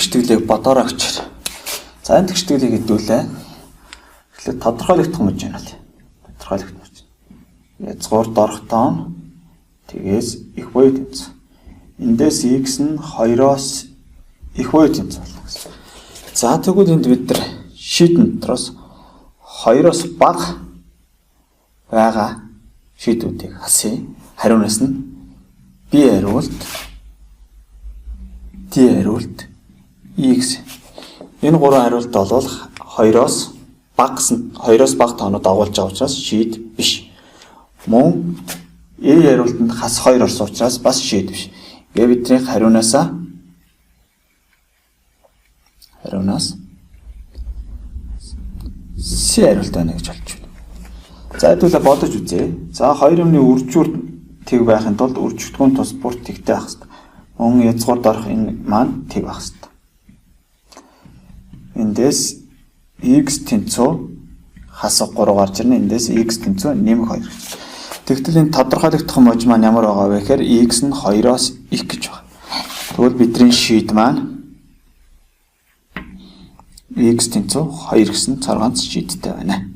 тэгшдэглийг бодороо гэж. За энэ тэгшдэглийг хэдүүлээ. Тэгэхээр тодорхойлогдох юм байна л. Тодорхойлогдох юм. Язгуур дорх тоон тэгээс их буй тэнцүү. Эндээс x нь 2-оос их буй тэнцүү болно гэсэн. За тэгвэл энд бид нар шийдэн дотроос 2-оос бага байгаа шийдүүдийг хасъя. Хариунаас нь b хариулт t хариулт x. Энэ гурван хариулт бол 2-оос бага тоонууд агуулж байгаа учраас шийд биш. Мөн a хариултанд хас 2 орсон учраас бас шийд биш. Тэгээ бидний хариунаас C хариулт байна гэж болж байна. За хэдүүлээ бодож үзье. За 2 юмны үржүүр тэг байхын тулд үржигдэхүүн тус бүр тэгтэй байх хэрэгтэй. Мөн язгуур дорох энэ маань тэг байх хэрэгтэй. Эндээс x тэнцүү хасах 3 гарч ирнэ. Эндээс x тэнцүү нэмэх 2 гэж. Тэгтэл энэ тодорхойлогдох мож маань ямар байгаа вэ гэхээр x нь 2-оос их гэж байна. Тэгвэл бидний шийд маань x тэнцүү 2 гэсэн царгаанц шийдтэй байна.